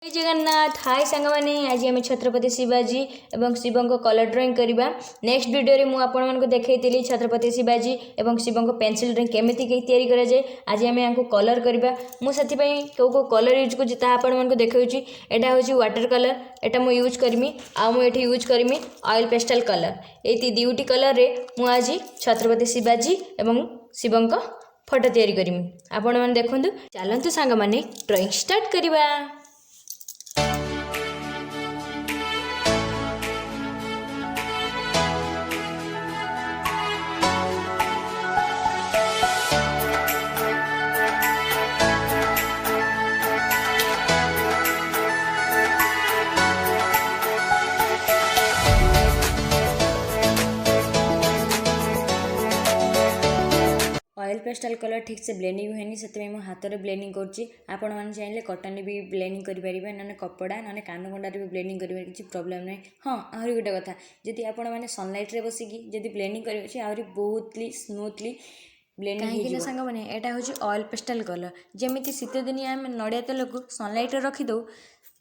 जय जगन्नाथ हाय सांग मैंने आज आम छत्रपति शिवाजी एवं शिव को कलर ड्राइंग करवा नेक्स्ट वीडियो रे मु आपण मानको देखैतिली छत्रपति शिवाजी एवं शिव को पेंसिल ड्राइंग केमिति तैयारी करा जाए आज आम यहाँ कलर करवा मु से को कलर यूज कर आपण मानको देखौची एटा होची वाटर कलर एटा मु यूज करमी आ मु एठी यूज करमी ऑयल पेस्टल कलर एती दुईटी कलर रे मु आज छत्रपति शिवाजी एवं शिव को फोटो तैयारी करमी आपण माने देखंतु चलंतु सांग माने ड्राइंग स्टार्ट करवा। ऑयल पेस्टल कलर ठीक से ब्लेंडिंग हुए से मो हाथ में ब्लेंडिंग करपण मैंने चाहिए कटन भी ब्लेंडिंग करेंगे ना कपड़ा ना कानगंडार भी ब्लेंडिंग करेंगे किसी प्रोब्लेम ना। हाँ आहरी गोटे कथा जदि आपण मैंने सनलाइट रे बसिकी जदि ब्लेंडिंग करेंगे आहरी बहुतली स्मूथली ब्लेंडिंग हो सांग मैंने यहाँ हूँ ऑयल पेस्टल कलर जमी शीत दिन आम नड़िया तेल को सनलाइट रे रखीदे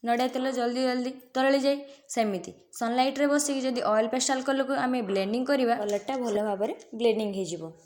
नड़िया तेल जल्दी जल्दी तरली जाए सेमती सनलाइट रे बसिकी जदि ऑयल पेस्टल कलर को आम ब्लेंडिंग करवा कलरटा भल भाव में ब्लेंडिंग हो।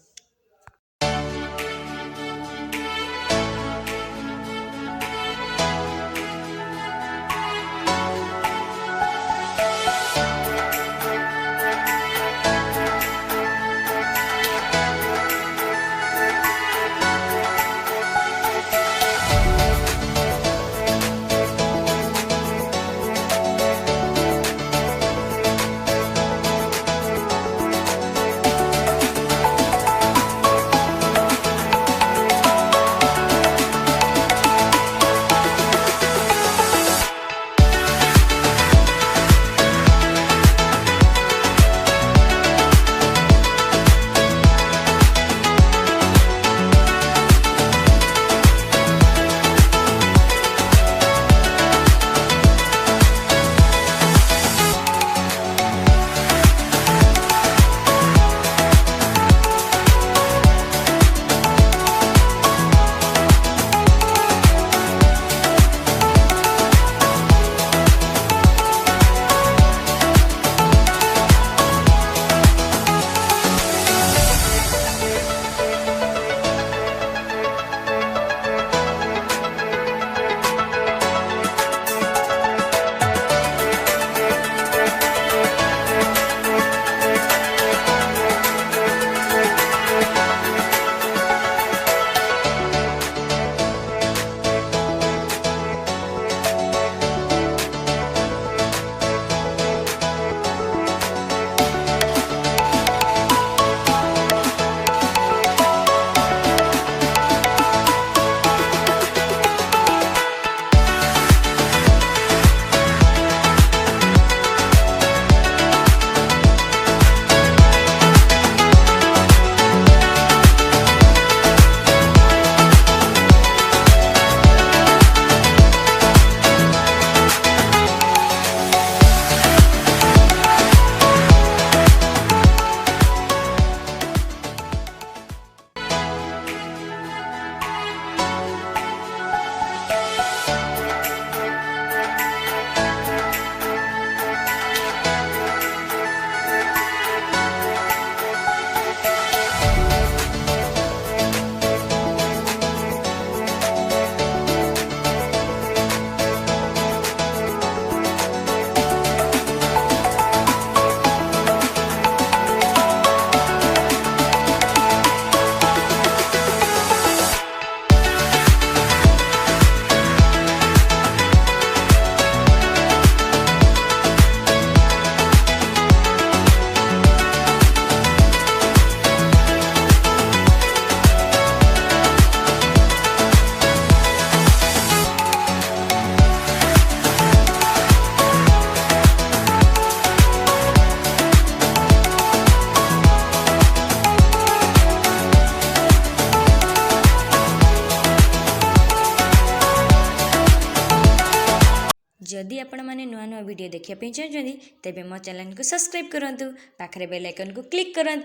जदि आपण मैंने नुआ नुआ वीडियो देखापी चाहते तेज मो चैनल को सब्सक्राइब करूँ पाखे बेल आइकन को क्लिक करूँ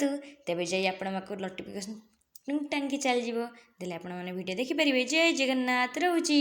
तेज जाई आपण नोटिफिकेशन टांगी चल जाव आपने वीडियो देखिपारे। जय जगन्नाथ रोची।